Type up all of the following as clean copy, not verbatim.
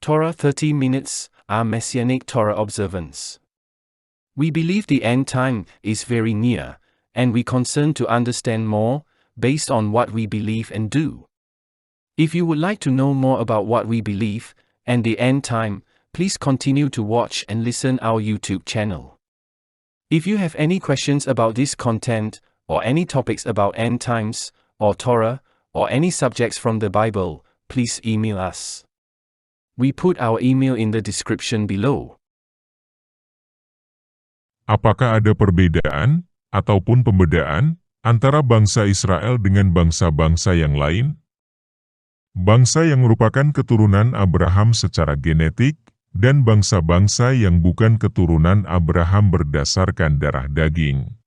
Torah 30 Minutes, our Messianic Torah Observance. We believe the end time is very near, and we concern to understand more, based on what we believe and do. If you would like to know more about what we believe, and the end time, please continue to watch and listen our YouTube channel. If you have any questions about this content, or any topics about end times, or Torah, or any subjects from the Bible, please email us. We put our email in the description below. Apakah ada perbedaan, ataupun pembedaan, antara bangsa Israel dengan bangsa-bangsa yang lain? Bangsa yang merupakan keturunan Abraham secara genetik, dan bangsa-bangsa yang bukan keturunan Abraham berdasarkan darah daging.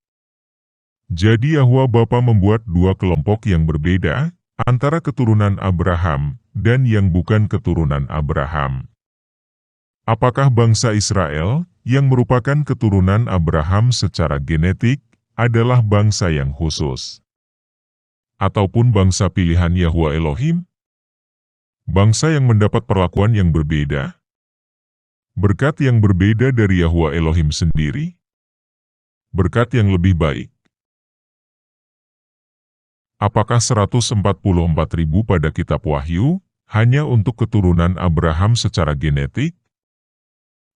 Jadi Yahwa Bapa membuat dua kelompok yang berbeda, antara keturunan Abraham, dan yang bukan keturunan Abraham. Apakah bangsa Israel, yang merupakan keturunan Abraham secara genetik, adalah bangsa yang khusus? Ataupun bangsa pilihan Yahwa Elohim? Bangsa yang mendapat perlakuan yang berbeda? Berkat yang berbeda dari Yahwa Elohim sendiri? Berkat yang lebih baik? Apakah 144.000 pada kitab Wahyu, hanya untuk keturunan Abraham secara genetik?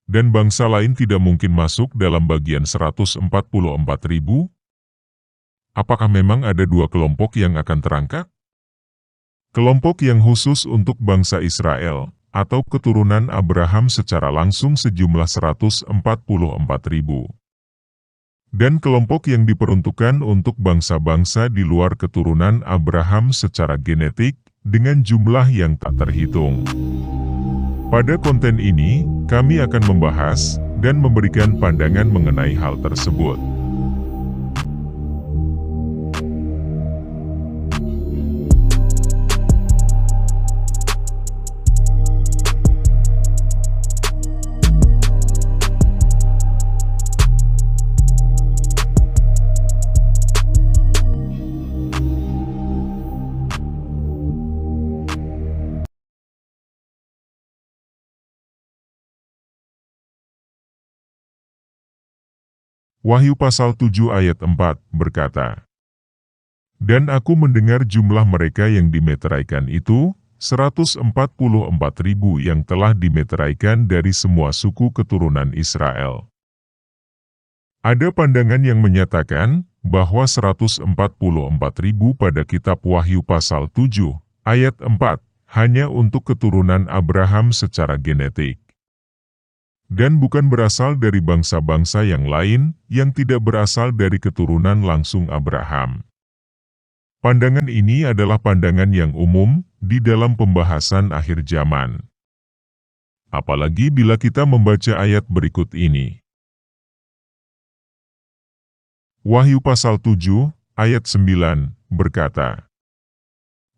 Dan bangsa lain tidak mungkin masuk dalam bagian 144.000? Apakah memang ada dua kelompok yang akan terangkat? Kelompok yang khusus untuk bangsa Israel, atau keturunan Abraham secara langsung sejumlah 144.000. Dan kelompok yang diperuntukkan untuk bangsa-bangsa di luar keturunan Abraham secara genetik, dengan jumlah yang tak terhitung. Pada konten ini, kami akan membahas, dan memberikan pandangan mengenai hal tersebut. Wahyu pasal 7 ayat 4 berkata, "Dan aku mendengar jumlah mereka yang dimeteraikan itu, 144.000 yang telah dimeteraikan dari semua suku keturunan Israel." Ada pandangan yang menyatakan bahwa 144.000 pada kitab Wahyu pasal 7 ayat 4 hanya untuk keturunan Abraham secara genetik. Dan bukan berasal dari bangsa-bangsa yang lain, yang tidak berasal dari keturunan langsung Abraham. Pandangan ini adalah pandangan yang umum, di dalam pembahasan akhir zaman. Apalagi bila kita membaca ayat berikut ini. Wahyu pasal 7, ayat 9, berkata,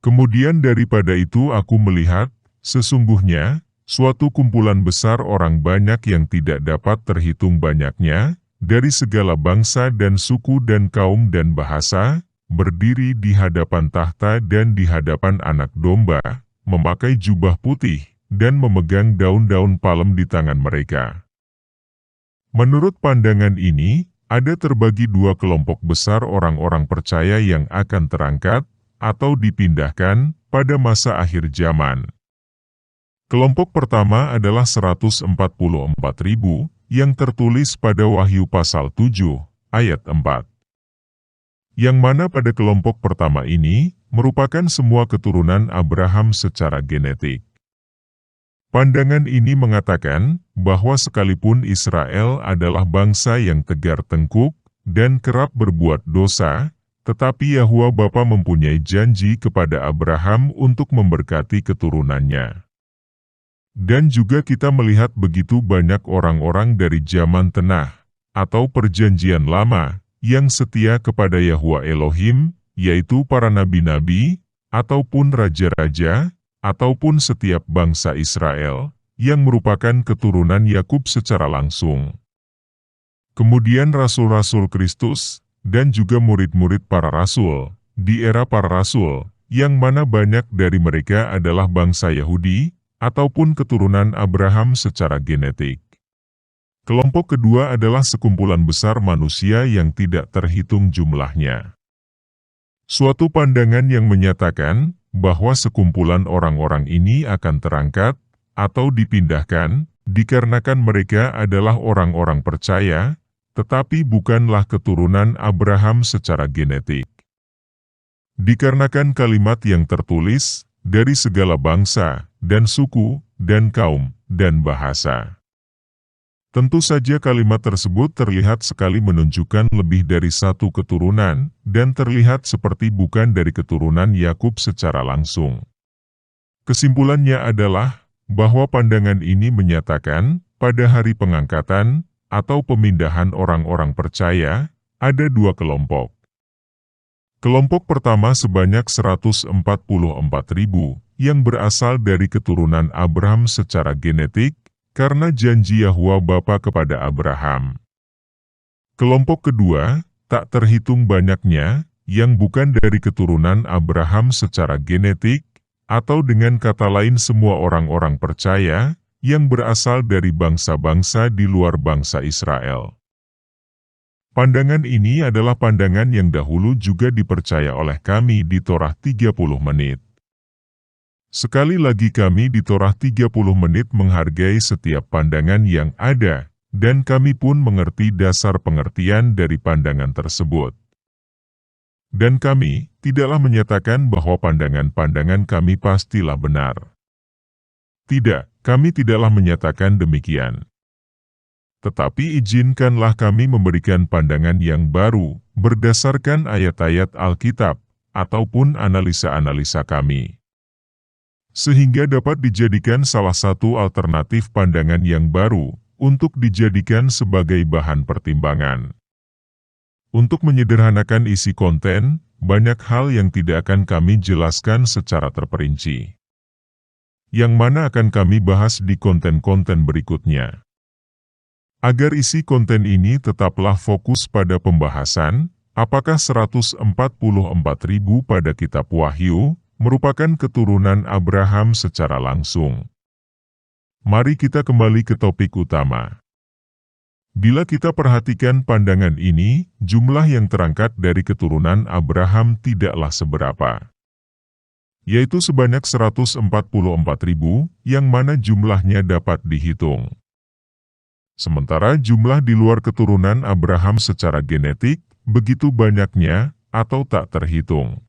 "Kemudian daripada itu aku melihat, sesungguhnya, suatu kumpulan besar orang banyak yang tidak dapat terhitung banyaknya, dari segala bangsa dan suku dan kaum dan bahasa, berdiri di hadapan tahta dan di hadapan Anak Domba, memakai jubah putih, dan memegang daun-daun palem di tangan mereka." Menurut pandangan ini, ada terbagi dua kelompok besar orang-orang percaya yang akan terangkat, atau dipindahkan, pada masa akhir zaman. Kelompok pertama adalah 144.000 yang tertulis pada Wahyu pasal 7, ayat 4. Yang mana pada kelompok pertama ini, merupakan semua keturunan Abraham secara genetik. Pandangan ini mengatakan, bahwa sekalipun Israel adalah bangsa yang tegar tengkuk, dan kerap berbuat dosa, tetapi Yahwa Bapa mempunyai janji kepada Abraham untuk memberkati keturunannya. Dan juga kita melihat begitu banyak orang-orang dari zaman tengah, atau perjanjian lama, yang setia kepada Yahwa Elohim, yaitu para nabi-nabi, ataupun raja-raja, ataupun setiap bangsa Israel, yang merupakan keturunan Yakub secara langsung. Kemudian rasul-rasul Kristus, dan juga murid-murid para rasul, di era para rasul, yang mana banyak dari mereka adalah bangsa Yahudi, ataupun keturunan Abraham secara genetik. Kelompok kedua adalah sekumpulan besar manusia yang tidak terhitung jumlahnya. Suatu pandangan yang menyatakan bahwa sekumpulan orang-orang ini akan terangkat atau dipindahkan dikarenakan mereka adalah orang-orang percaya, tetapi bukanlah keturunan Abraham secara genetik. Dikarenakan kalimat yang tertulis, dari segala bangsa, dan suku, dan kaum, dan bahasa. Tentu saja kalimat tersebut terlihat sekali menunjukkan lebih dari satu keturunan, dan terlihat seperti bukan dari keturunan Yakub secara langsung. Kesimpulannya adalah, bahwa pandangan ini menyatakan, pada hari pengangkatan, atau pemindahan orang-orang percaya, ada dua kelompok. Kelompok pertama sebanyak 144.000 yang berasal dari keturunan Abraham secara genetik, karena janji Yahwa Bapa kepada Abraham. Kelompok kedua, tak terhitung banyaknya, yang bukan dari keturunan Abraham secara genetik, atau dengan kata lain semua orang-orang percaya, yang berasal dari bangsa-bangsa di luar bangsa Israel. Pandangan ini adalah pandangan yang dahulu juga dipercaya oleh kami di Torah 30 menit. Sekali lagi kami di Torah 30 menit menghargai setiap pandangan yang ada, dan kami pun mengerti dasar pengertian dari pandangan tersebut. Dan kami tidaklah menyatakan bahwa pandangan-pandangan kami pastilah benar. Tidak, kami tidaklah menyatakan demikian. Tetapi izinkanlah kami memberikan pandangan yang baru, berdasarkan ayat-ayat Alkitab, ataupun analisa-analisa kami. Sehingga dapat dijadikan salah satu alternatif pandangan yang baru, untuk dijadikan sebagai bahan pertimbangan. Untuk menyederhanakan isi konten, banyak hal yang tidak akan kami jelaskan secara terperinci. Yang mana akan kami bahas di konten-konten berikutnya. Agar isi konten ini tetaplah fokus pada pembahasan, apakah 144.000 pada kitab Wahyu, merupakan keturunan Abraham secara langsung. Mari kita kembali ke topik utama. Bila kita perhatikan pandangan ini, jumlah yang terangkat dari keturunan Abraham tidaklah seberapa. Yaitu sebanyak 144.000, yang mana jumlahnya dapat dihitung. Sementara jumlah di luar keturunan Abraham secara genetik, begitu banyaknya, atau tak terhitung.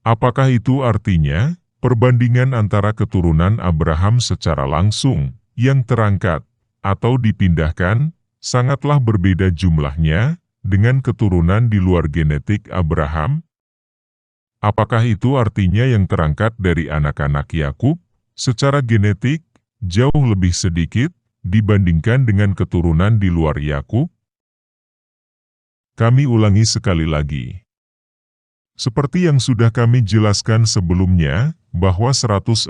Apakah itu artinya, perbandingan antara keturunan Abraham secara langsung, yang terangkat, atau dipindahkan, sangatlah berbeda jumlahnya, dengan keturunan di luar genetik Abraham? Apakah itu artinya yang terangkat dari anak-anak Yakub, secara genetik, jauh lebih sedikit, dibandingkan dengan keturunan di luar Yakub? Kami ulangi sekali lagi. Seperti yang sudah kami jelaskan sebelumnya, bahwa 144.000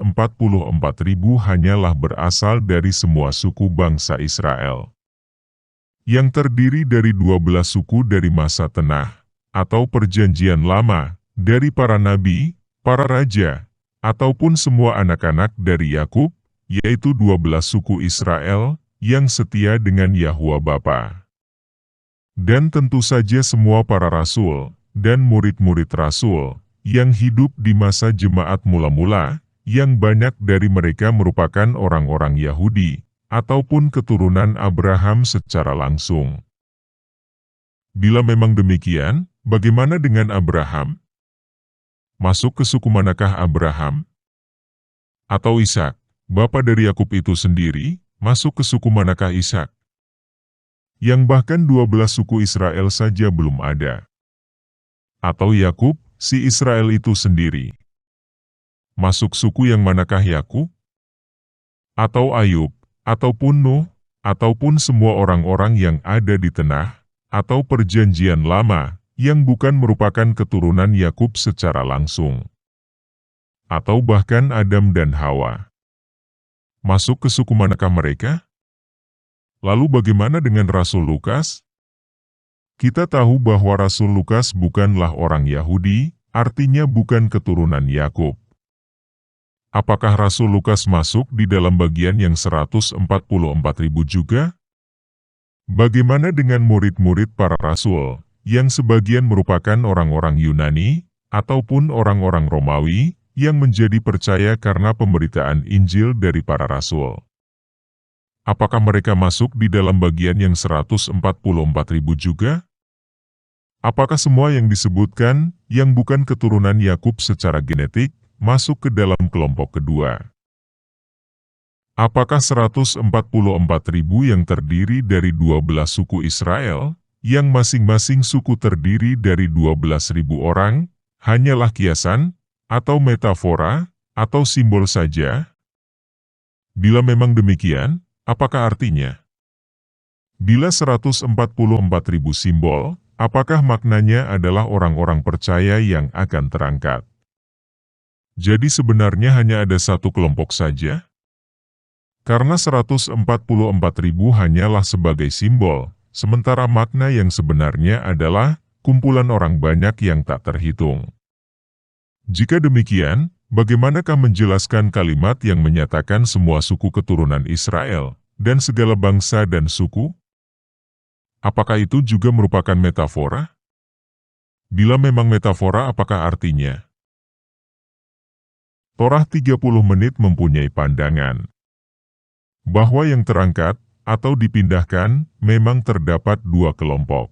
hanyalah berasal dari semua suku bangsa Israel. Yang terdiri dari 12 suku dari masa tenah, atau perjanjian lama, dari para nabi, para raja, ataupun semua anak-anak dari Yakub, yaitu 12 suku Israel, yang setia dengan Yahwa Bapa. Dan tentu saja semua para rasul, dan murid-murid rasul, yang hidup di masa jemaat mula-mula, yang banyak dari mereka merupakan orang-orang Yahudi, ataupun keturunan Abraham secara langsung. Bila memang demikian, bagaimana dengan Abraham? Masuk ke suku manakah Abraham? Atau Ishak? Bapa dari Yakub itu sendiri, masuk ke suku manakah Ishak? Yang bahkan 12 suku Israel saja belum ada. Atau Yakub, si Israel itu sendiri. Masuk suku yang manakah Yakub? Atau Ayub, ataupun Nuh, ataupun semua orang-orang yang ada di tenah, atau perjanjian lama, yang bukan merupakan keturunan Yakub secara langsung. Atau bahkan Adam dan Hawa. Masuk ke suku manakah mereka? Lalu bagaimana dengan Rasul Lukas? Kita tahu bahwa Rasul Lukas bukanlah orang Yahudi, artinya bukan keturunan Yakub. Apakah Rasul Lukas masuk di dalam bagian yang 144.000 juga? Bagaimana dengan murid-murid para rasul, yang sebagian merupakan orang-orang Yunani, ataupun orang-orang Romawi, yang menjadi percaya karena pemberitaan Injil dari para rasul? Apakah mereka masuk di dalam bagian yang 144.000 juga? Apakah semua yang disebutkan, yang bukan keturunan Yakub secara genetik, masuk ke dalam kelompok kedua? Apakah 144.000 yang terdiri dari 12 suku Israel, yang masing-masing suku terdiri dari 12.000 orang, hanyalah kiasan, atau metafora, atau simbol saja? Bila memang demikian, apakah artinya? Bila 144.000 simbol, apakah maknanya adalah orang-orang percaya yang akan terangkat? Jadi sebenarnya hanya ada satu kelompok saja? Karena 144.000 hanyalah sebagai simbol, sementara makna yang sebenarnya adalah kumpulan orang banyak yang tak terhitung. Jika demikian, bagaimanakah menjelaskan kalimat yang menyatakan semua suku keturunan Israel, dan segala bangsa dan suku? Apakah itu juga merupakan metafora? Bila memang metafora, apakah artinya? Torah 30 menit mempunyai pandangan bahwa yang terangkat, atau dipindahkan, memang terdapat dua kelompok.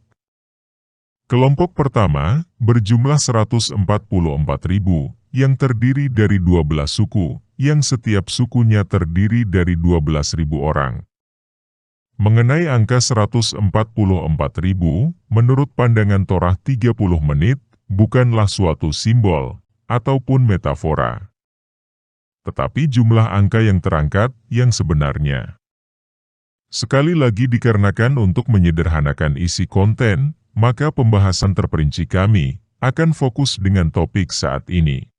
Kelompok pertama, berjumlah 144.000, yang terdiri dari 12 suku, yang setiap sukunya terdiri dari 12.000 orang. Mengenai angka 144.000, menurut pandangan Torah 30 menit, bukanlah suatu simbol, ataupun metafora, tetapi jumlah angka yang terangkat, yang sebenarnya. Sekali lagi dikarenakan untuk menyederhanakan isi konten, maka pembahasan terperinci kami, akan fokus dengan topik saat ini.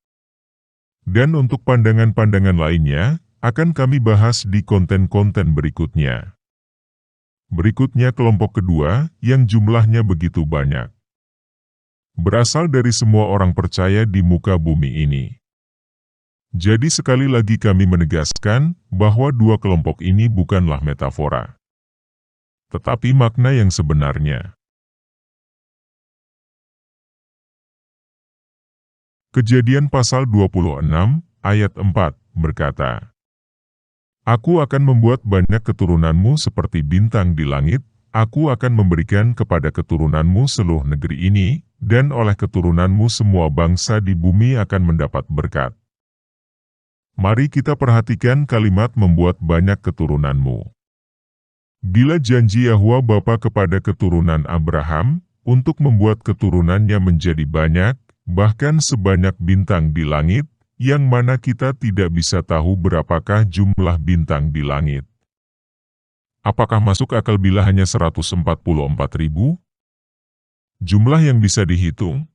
Dan untuk pandangan-pandangan lainnya, akan kami bahas di konten-konten berikutnya. Berikutnya kelompok kedua, yang jumlahnya begitu banyak. Berasal dari semua orang percaya di muka bumi ini. Jadi sekali lagi kami menegaskan, bahwa dua kelompok ini bukanlah metafora, tetapi makna yang sebenarnya. Kejadian pasal 26, ayat 4, berkata, Aku akan membuat banyak keturunanmu seperti bintang di langit, aku akan memberikan kepada keturunanmu seluruh negeri ini, dan oleh keturunanmu semua bangsa di bumi akan mendapat berkat. Mari kita perhatikan kalimat membuat banyak keturunanmu. Bila janji Yahwa Bapa kepada keturunan Abraham, untuk membuat keturunannya menjadi banyak, bahkan sebanyak bintang di langit, yang mana kita tidak bisa tahu berapakah jumlah bintang di langit. Apakah masuk akal bila hanya 144.000? Jumlah yang bisa dihitung?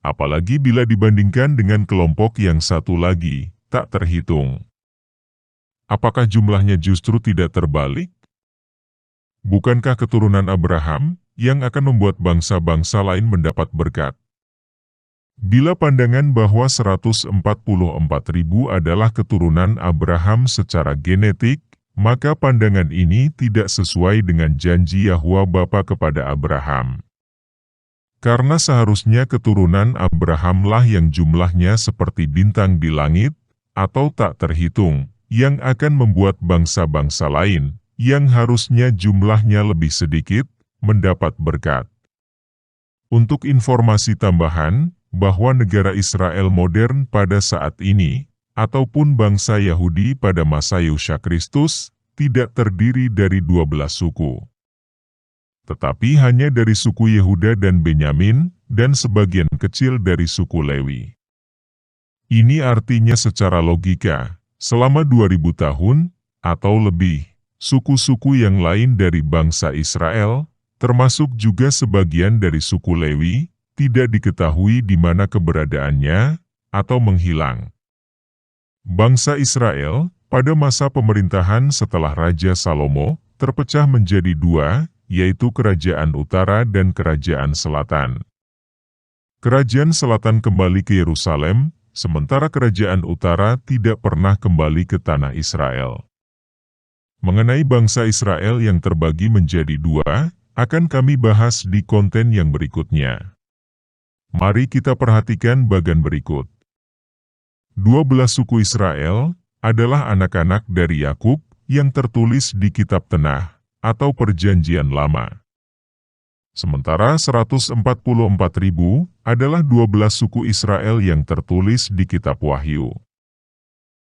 Apalagi bila dibandingkan dengan kelompok yang satu lagi, tak terhitung. Apakah jumlahnya justru tidak terbalik? Bukankah keturunan Abraham, yang akan membuat bangsa-bangsa lain mendapat berkat? Bila pandangan bahwa 144.000 adalah keturunan Abraham secara genetik, maka pandangan ini tidak sesuai dengan janji Yahwa Bapa kepada Abraham. Karena seharusnya keturunan Abrahamlah yang jumlahnya seperti bintang di langit, atau tak terhitung, yang akan membuat bangsa-bangsa lain, yang harusnya jumlahnya lebih sedikit, mendapat berkat. Untuk informasi tambahan, bahwa negara Israel modern pada saat ini, ataupun bangsa Yahudi pada masa Yesus Kristus, tidak terdiri dari 12 suku. Tetapi hanya dari suku Yehuda dan Benyamin, dan sebagian kecil dari suku Lewi. Ini artinya secara logika, selama 2000 tahun, atau lebih, suku-suku yang lain dari bangsa Israel, termasuk juga sebagian dari suku Lewi, tidak diketahui di mana keberadaannya, atau menghilang. Bangsa Israel, pada masa pemerintahan setelah Raja Salomo, terpecah menjadi dua, yaitu Kerajaan Utara dan Kerajaan Selatan. Kerajaan Selatan kembali ke Yerusalem, sementara kerajaan utara tidak pernah kembali ke tanah Israel. Mengenai bangsa Israel yang terbagi menjadi dua, akan kami bahas di konten yang berikutnya. Mari kita perhatikan bagian berikut. 12 suku Israel adalah anak-anak dari Yakub yang tertulis di Kitab Tanakh atau Perjanjian Lama. Sementara 144.000 adalah 12 suku Israel yang tertulis di Kitab Wahyu.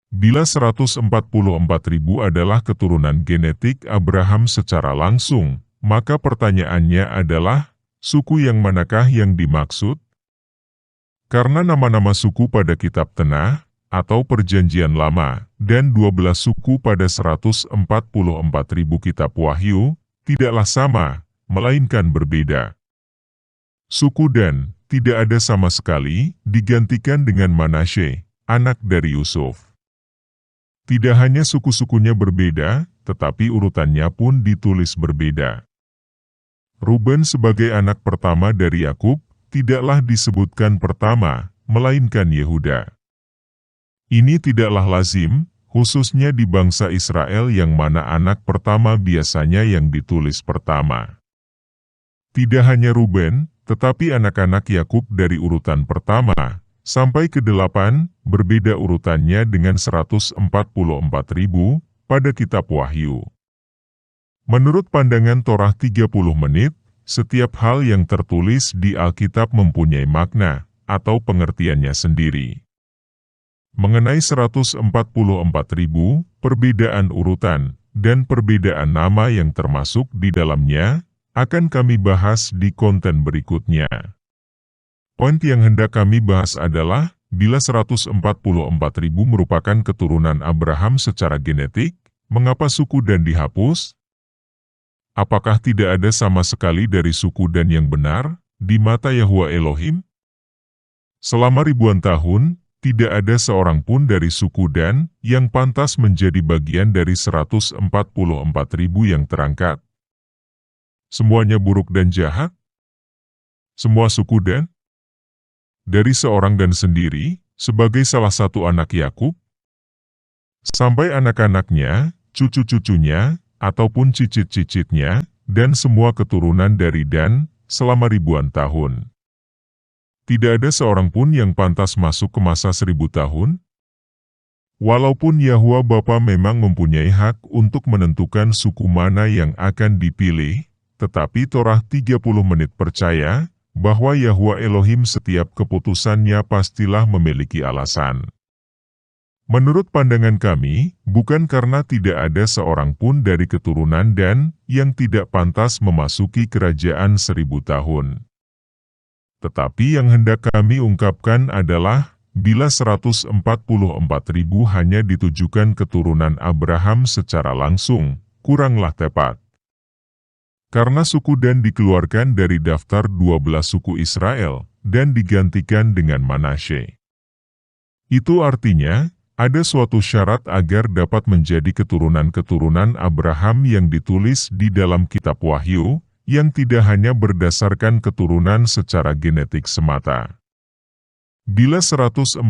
Bila 144.000 adalah keturunan genetik Abraham secara langsung, maka pertanyaannya adalah, suku yang manakah yang dimaksud? Karena nama-nama suku pada Kitab Tanakh atau Perjanjian Lama dan 12 suku pada 144.000 Kitab Wahyu tidaklah sama, melainkan berbeda. Suku Dan tidak ada sama sekali, digantikan dengan Manasye, anak dari Yusuf. Tidak hanya suku-sukunya berbeda, tetapi urutannya pun ditulis berbeda. Ruben sebagai anak pertama dari Yakub tidaklah disebutkan pertama, melainkan Yehuda. Ini tidaklah lazim, khususnya di bangsa Israel yang mana anak pertama biasanya yang ditulis pertama. Tidak hanya Ruben, tetapi anak-anak Yakub dari urutan pertama sampai ke-8 berbeda urutannya dengan 144.000 pada Kitab Wahyu. Menurut pandangan Torah 30 menit, setiap hal yang tertulis di Alkitab mempunyai makna atau pengertiannya sendiri. Mengenai 144.000, perbedaan urutan dan perbedaan nama yang termasuk di dalamnya akan kami bahas di konten berikutnya. Poin yang hendak kami bahas adalah, bila 144.000 merupakan keturunan Abraham secara genetik, mengapa suku Dan dihapus? Apakah tidak ada sama sekali dari suku Dan yang benar di mata Yahwa Elohim? Selama ribuan tahun, tidak ada seorang pun dari suku Dan yang pantas menjadi bagian dari 144.000 yang terangkat. Semuanya buruk dan jahat? Semua suku Dan? Dari seorang Dan sendiri, sebagai salah satu anak Yakub, sampai anak-anaknya, cucu-cucunya, ataupun cicit-cicitnya, dan semua keturunan dari Dan, selama ribuan tahun. Tidak ada seorang pun yang pantas masuk ke masa 1000 tahun. Walaupun Yahwa Bapa memang mempunyai hak untuk menentukan suku mana yang akan dipilih, tetapi Torah 30 menit percaya, bahwa Yahwa Elohim setiap keputusannya pastilah memiliki alasan. Menurut pandangan kami, bukan karena tidak ada seorang pun dari keturunan Dan yang tidak pantas memasuki kerajaan 1000 tahun. Tetapi yang hendak kami ungkapkan adalah, bila 144.000 hanya ditujukan keturunan Abraham secara langsung, kuranglah tepat. Karena suku Dan dikeluarkan dari daftar 12 suku Israel, dan digantikan dengan Manasye. Itu artinya, ada suatu syarat agar dapat menjadi keturunan-keturunan Abraham yang ditulis di dalam Kitab Wahyu, yang tidak hanya berdasarkan keturunan secara genetik semata. Bila 144.000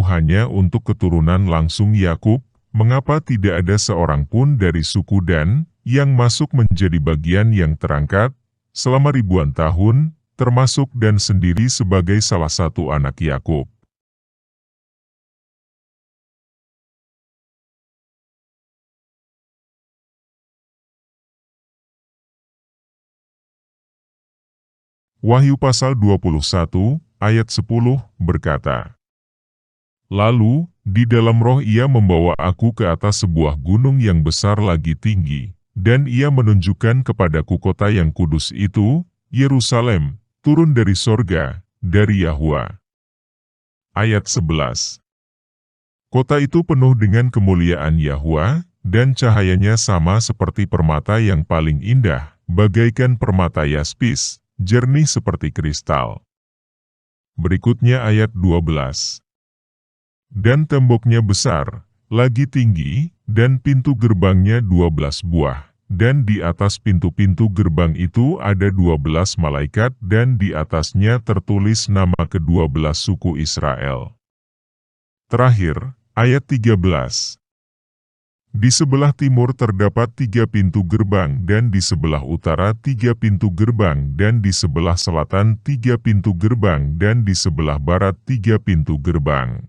hanya untuk keturunan langsung Yakub, mengapa tidak ada seorang pun dari suku Dan yang masuk menjadi bagian yang terangkat selama ribuan tahun, termasuk Dan sendiri sebagai salah satu anak Yakub? Wahyu pasal 21, ayat 10, berkata, "Lalu, di dalam roh ia membawa aku ke atas sebuah gunung yang besar lagi tinggi, dan ia menunjukkan kepadaku kota yang kudus itu, Yerusalem, turun dari sorga, dari Yahwa." Ayat 11. Kota itu penuh dengan kemuliaan Yahwa, dan cahayanya sama seperti permata yang paling indah, bagaikan permata yaspis, jernih seperti kristal. Berikutnya ayat 12. Dan temboknya besar, lagi tinggi, dan pintu gerbangnya 12 buah, dan di atas pintu-pintu gerbang itu ada 12 malaikat dan di atasnya tertulis nama ke-12 suku Israel. Terakhir, ayat 13. Di sebelah timur terdapat 3 pintu gerbang dan di sebelah utara 3 pintu gerbang dan di sebelah selatan 3 pintu gerbang dan di sebelah barat 3 pintu gerbang.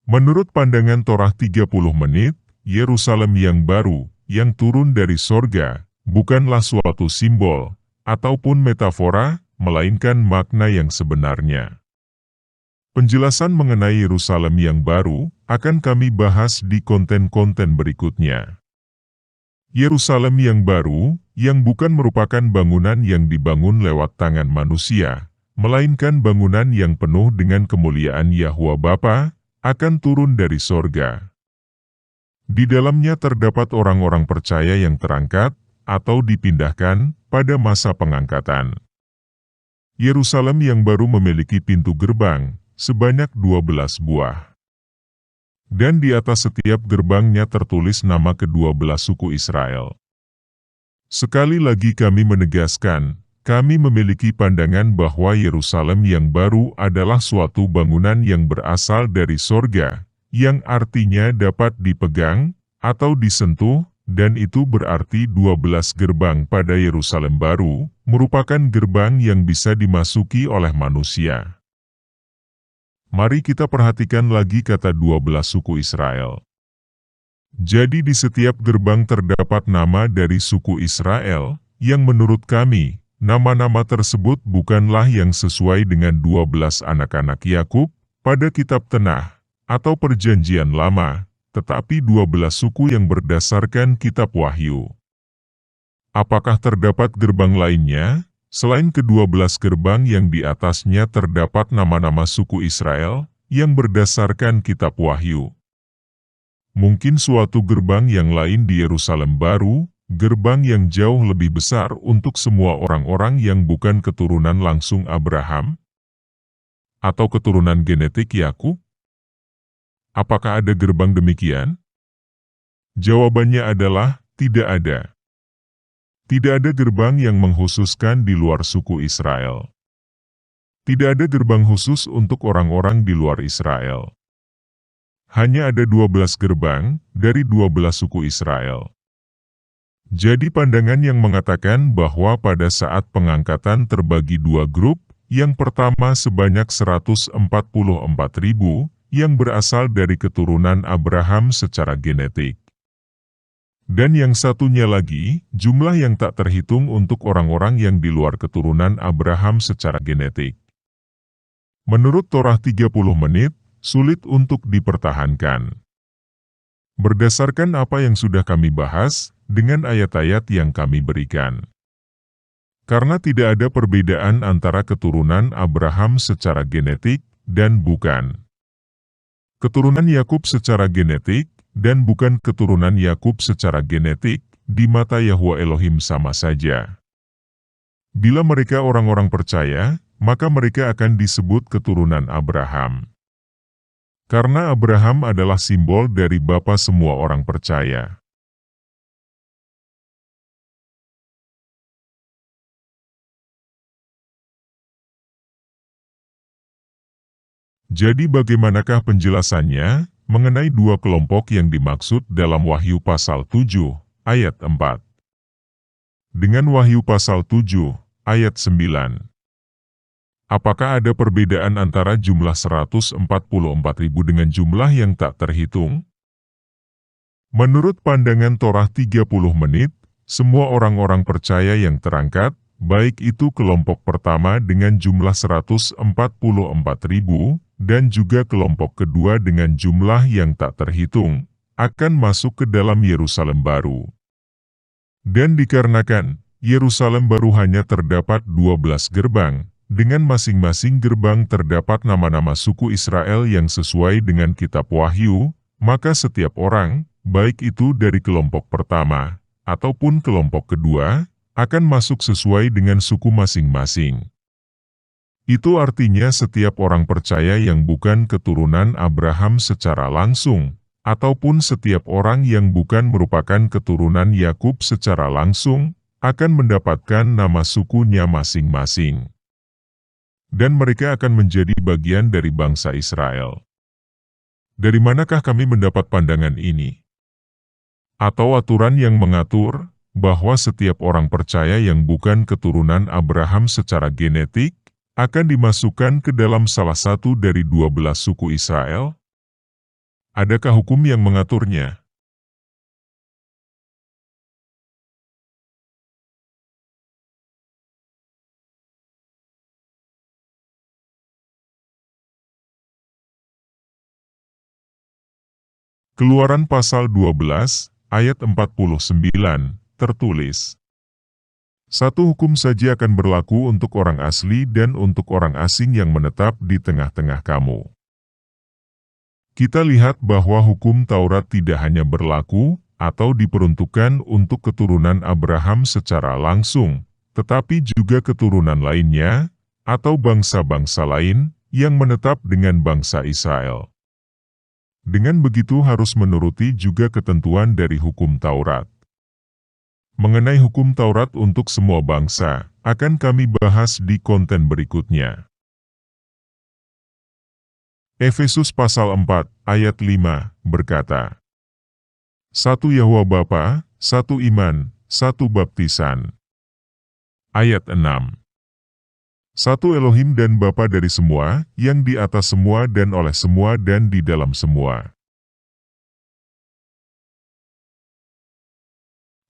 Menurut pandangan Torah 30 menit, Yerusalem yang baru, yang turun dari sorga, bukanlah suatu simbol, ataupun metafora, melainkan makna yang sebenarnya. Penjelasan mengenai Yerusalem yang baru akan kami bahas di konten-konten berikutnya. Yerusalem yang baru, yang bukan merupakan bangunan yang dibangun lewat tangan manusia, melainkan bangunan yang penuh dengan kemuliaan Yahwa Bapa, akan turun dari sorga. Di dalamnya terdapat orang-orang percaya yang terangkat atau dipindahkan pada masa pengangkatan. Yerusalem yang baru memiliki pintu gerbang sebanyak 12 buah. Dan di atas setiap gerbangnya tertulis nama ke-12 suku Israel. Sekali lagi kami menegaskan, kami memiliki pandangan bahwa Yerusalem yang baru adalah suatu bangunan yang berasal dari sorga, yang artinya dapat dipegang atau disentuh, dan itu berarti 12 gerbang pada Yerusalem baru, merupakan gerbang yang bisa dimasuki oleh manusia. Mari kita perhatikan lagi kata 12 suku Israel. Jadi di setiap gerbang terdapat nama dari suku Israel, yang menurut kami, nama-nama tersebut bukanlah yang sesuai dengan 12 anak-anak Yakub pada kitab Tanakh atau Perjanjian Lama, tetapi 12 suku yang berdasarkan kitab Wahyu. Apakah terdapat gerbang lainnya? Selain ke-12 gerbang yang di atasnya terdapat nama-nama suku Israel, yang berdasarkan kitab Wahyu. Mungkin suatu gerbang yang lain di Yerusalem baru, gerbang yang jauh lebih besar untuk semua orang-orang yang bukan keturunan langsung Abraham? Atau keturunan genetik Yakub? Apakah ada gerbang demikian? Jawabannya adalah, tidak ada. Tidak ada gerbang yang mengkhususkan di luar suku Israel. Tidak ada gerbang khusus untuk orang-orang di luar Israel. Hanya ada 12 gerbang dari 12 suku Israel. Jadi pandangan yang mengatakan bahwa pada saat pengangkatan terbagi 2 grup, yang pertama sebanyak 144.000, yang berasal dari keturunan Abraham secara genetik. Dan yang satunya lagi, jumlah yang tak terhitung untuk orang-orang yang di luar keturunan Abraham secara genetik. Menurut Torah 30 menit, sulit untuk dipertahankan. Berdasarkan apa yang sudah kami bahas, dengan ayat-ayat yang kami berikan. Karena tidak ada perbedaan antara keturunan Abraham secara genetik dan bukan. Keturunan Yakub secara genetik, dan bukan keturunan Yakub secara genetik, di mata Yahwa Elohim sama saja. Bila mereka orang-orang percaya, maka mereka akan disebut keturunan Abraham. Karena Abraham adalah simbol dari bapa semua orang percaya. Jadi bagaimanakah penjelasannya mengenai 2 kelompok yang dimaksud dalam Wahyu pasal 7, ayat 4? Dengan Wahyu pasal 7, ayat 9. Apakah ada perbedaan antara jumlah 144.000 dengan jumlah yang tak terhitung? Menurut pandangan Torah 30 menit, semua orang-orang percaya yang terangkat, baik itu kelompok pertama dengan jumlah 144.000, dan juga kelompok kedua dengan jumlah yang tak terhitung, akan masuk ke dalam Yerusalem baru. Dan dikarenakan Yerusalem baru hanya terdapat 12 gerbang, dengan masing-masing gerbang terdapat nama-nama suku Israel yang sesuai dengan kitab Wahyu, maka setiap orang, baik itu dari kelompok pertama, ataupun kelompok kedua, akan masuk sesuai dengan suku masing-masing. Itu artinya setiap orang percaya yang bukan keturunan Abraham secara langsung, ataupun setiap orang yang bukan merupakan keturunan Yakub secara langsung, akan mendapatkan nama sukunya masing-masing. Dan mereka akan menjadi bagian dari bangsa Israel. Dari manakah kami mendapat pandangan ini? Atau aturan yang mengatur bahwa setiap orang percaya yang bukan keturunan Abraham secara genetik akan dimasukkan ke dalam salah satu dari 12 suku Israel? Adakah hukum yang mengaturnya? Keluaran pasal 12, ayat 49, tertulis, "Satu hukum saja akan berlaku untuk orang asli dan untuk orang asing yang menetap di tengah-tengah kamu." Kita lihat bahwa hukum Taurat tidak hanya berlaku atau diperuntukkan untuk keturunan Abraham secara langsung, tetapi juga keturunan lainnya atau bangsa-bangsa lain yang menetap dengan bangsa Israel. Dengan begitu harus menuruti juga ketentuan dari hukum Taurat. Mengenai hukum Taurat untuk semua bangsa, akan kami bahas di konten berikutnya. Efesus pasal 4, ayat 5, berkata, "Satu Yahwa Bapa, satu iman, satu baptisan." Ayat 6. Satu Elohim dan Bapa dari semua, yang di atas semua dan oleh semua dan di dalam semua.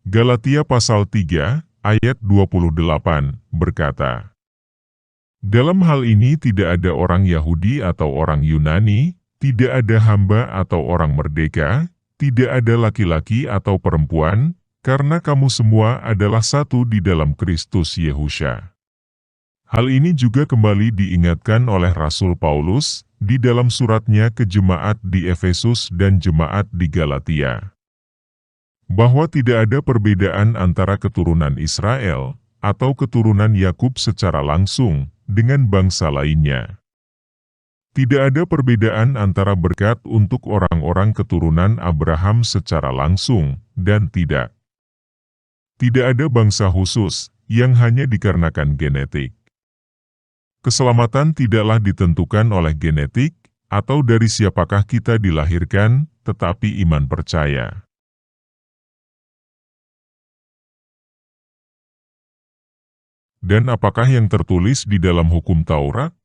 Galatia pasal 3, ayat 28, berkata, "Dalam hal ini tidak ada orang Yahudi atau orang Yunani, tidak ada hamba atau orang merdeka, tidak ada laki-laki atau perempuan, karena kamu semua adalah satu di dalam Kristus Yehusha." Hal ini juga kembali diingatkan oleh Rasul Paulus di dalam suratnya ke jemaat di Efesus dan jemaat di Galatia, bahwa tidak ada perbedaan antara keturunan Israel atau keturunan Yakub secara langsung dengan bangsa lainnya. Tidak ada perbedaan antara berkat untuk orang-orang keturunan Abraham secara langsung dan tidak. Tidak ada bangsa khusus yang hanya dikarenakan genetik. Keselamatan tidaklah ditentukan oleh genetik, atau dari siapakah kita dilahirkan, tetapi iman percaya. Dan apakah yang tertulis di dalam hukum Taurat?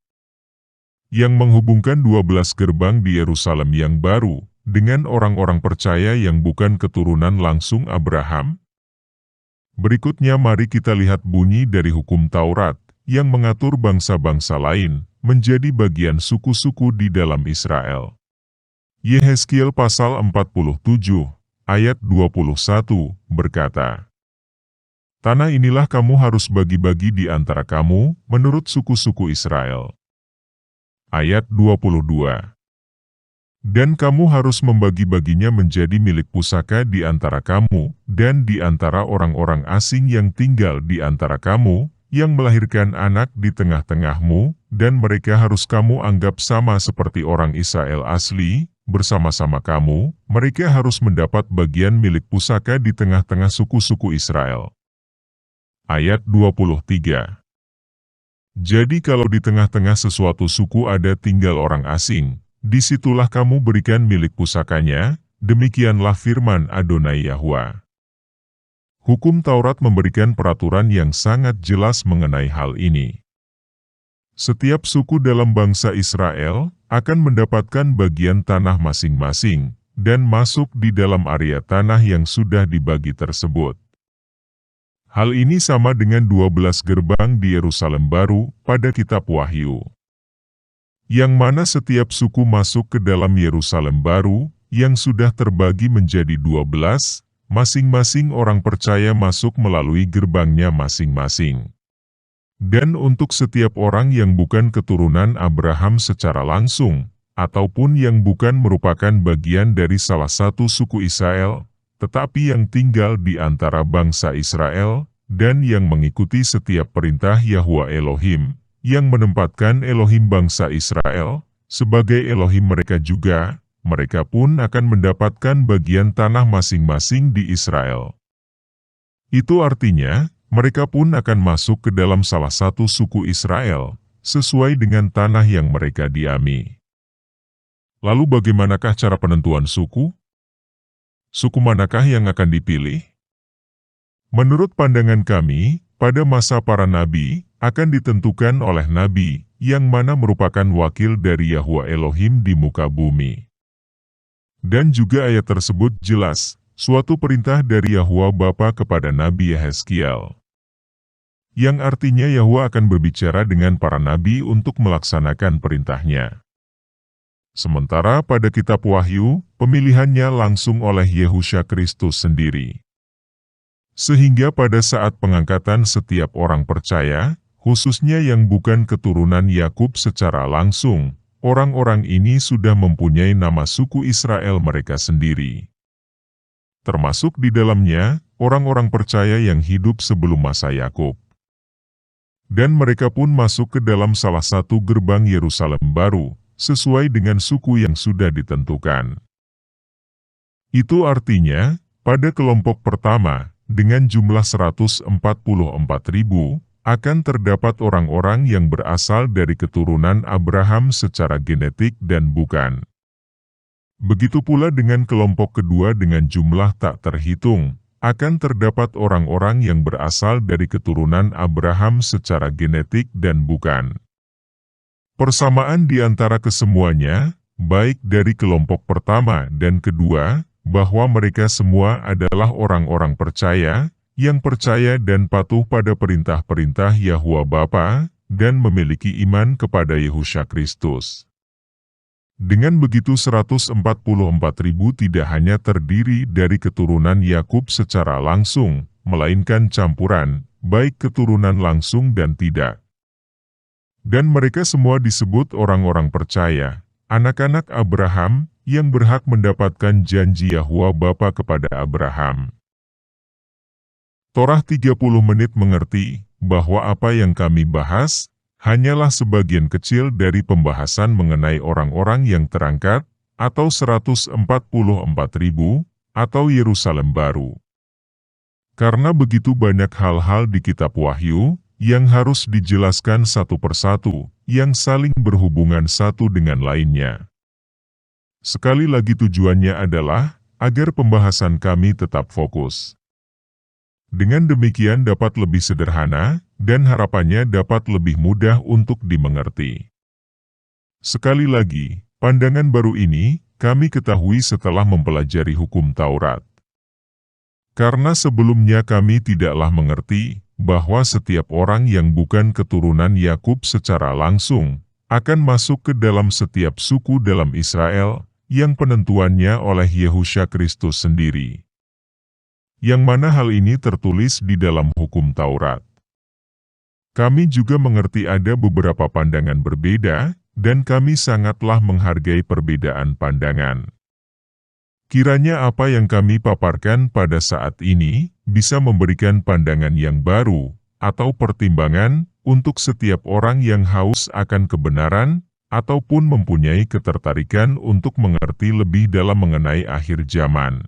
Yang menghubungkan 12 gerbang di Yerusalem yang baru, dengan orang-orang percaya yang bukan keturunan langsung Abraham? Berikutnya mari kita lihat bunyi dari hukum Taurat, yang mengatur bangsa-bangsa lain, menjadi bagian suku-suku di dalam Israel. Yehezkiel pasal 47, ayat 21, berkata, "Tanah inilah kamu harus bagi-bagi di antara kamu, menurut suku-suku Israel." Ayat 22, "Dan kamu harus membagi-baginya menjadi milik pusaka di antara kamu, dan di antara orang-orang asing yang tinggal di antara kamu, yang melahirkan anak di tengah-tengahmu, dan mereka harus kamu anggap sama seperti orang Israel asli, bersama-sama kamu, mereka harus mendapat bagian milik pusaka di tengah-tengah suku-suku Israel." Ayat 23. "Jadi kalau di tengah-tengah sesuatu suku ada tinggal orang asing, disitulah kamu berikan milik pusakanya, demikianlah firman Adonai Yahwa." Hukum Taurat memberikan peraturan yang sangat jelas mengenai hal ini. Setiap suku dalam bangsa Israel akan mendapatkan bagian tanah masing-masing, dan masuk di dalam area tanah yang sudah dibagi tersebut. Hal ini sama dengan 12 gerbang di Yerusalem baru pada kitab Wahyu, yang mana setiap suku masuk ke dalam Yerusalem baru, yang sudah terbagi menjadi 12, masing-masing orang percaya masuk melalui gerbangnya masing-masing. Dan untuk setiap orang yang bukan keturunan Abraham secara langsung, ataupun yang bukan merupakan bagian dari salah satu suku Israel, tetapi yang tinggal di antara bangsa Israel, dan yang mengikuti setiap perintah Yahwa Elohim, yang menempatkan Elohim bangsa Israel sebagai Elohim mereka juga, mereka pun akan mendapatkan bagian tanah masing-masing di Israel. Itu artinya, mereka pun akan masuk ke dalam salah satu suku Israel, sesuai dengan tanah yang mereka diami. Lalu bagaimanakah cara penentuan suku? Suku manakah yang akan dipilih? Menurut pandangan kami, pada masa para nabi, akan ditentukan oleh nabi, yang mana merupakan wakil dari Yahwa Elohim di muka bumi. Dan juga ayat tersebut jelas, suatu perintah dari Yahwa Bapa kepada Nabi Yehezkiel. Yang artinya Yahwa akan berbicara dengan para nabi untuk melaksanakan perintahnya. Sementara pada kitab Wahyu, pemilihannya langsung oleh Yehusha Kristus sendiri. Sehingga pada saat pengangkatan setiap orang percaya, khususnya yang bukan keturunan Yakub secara langsung, orang-orang ini sudah mempunyai nama suku Israel mereka sendiri. Termasuk di dalamnya, orang-orang percaya yang hidup sebelum masa Yakub. Dan mereka pun masuk ke dalam salah satu gerbang Yerusalem baru, sesuai dengan suku yang sudah ditentukan. Itu artinya, pada kelompok pertama, dengan jumlah 144.000, akan terdapat orang-orang yang berasal dari keturunan Abraham secara genetik dan bukan. Begitu pula dengan kelompok kedua dengan jumlah tak terhitung, akan terdapat orang-orang yang berasal dari keturunan Abraham secara genetik dan bukan. Persamaan di antara kesemuanya, baik dari kelompok pertama dan kedua, bahwa mereka semua adalah orang-orang percaya, yang percaya dan patuh pada perintah-perintah Yahwa Bapa, dan memiliki iman kepada Yehusha Kristus. Dengan begitu 144.000 tidak hanya terdiri dari keturunan Yakub secara langsung, melainkan campuran, baik keturunan langsung dan tidak. Dan mereka semua disebut orang-orang percaya, anak-anak Abraham, yang berhak mendapatkan janji Yahwa Bapa kepada Abraham. Torah 30 menit mengerti bahwa apa yang kami bahas, hanyalah sebagian kecil dari pembahasan mengenai orang-orang yang terangkat, atau 144.000, atau Yerusalem baru. Karena begitu banyak hal-hal di kitab Wahyu, yang harus dijelaskan satu persatu, yang saling berhubungan satu dengan lainnya. Sekali lagi tujuannya adalah, agar pembahasan kami tetap fokus. Dengan demikian dapat lebih sederhana, dan harapannya dapat lebih mudah untuk dimengerti. Sekali lagi, pandangan baru ini, kami ketahui setelah mempelajari hukum Taurat. Karena sebelumnya kami tidaklah mengerti, bahwa setiap orang yang bukan keturunan Yakub secara langsung, akan masuk ke dalam setiap suku dalam Israel, yang penentuannya oleh Yehusha Kristus sendiri. Yang mana hal ini tertulis di dalam hukum Taurat. Kami juga mengerti ada beberapa pandangan berbeda, dan kami sangatlah menghargai perbedaan pandangan. Kiranya apa yang kami paparkan pada saat ini, bisa memberikan pandangan yang baru, atau pertimbangan, untuk setiap orang yang haus akan kebenaran, ataupun mempunyai ketertarikan untuk mengerti lebih dalam mengenai akhir zaman.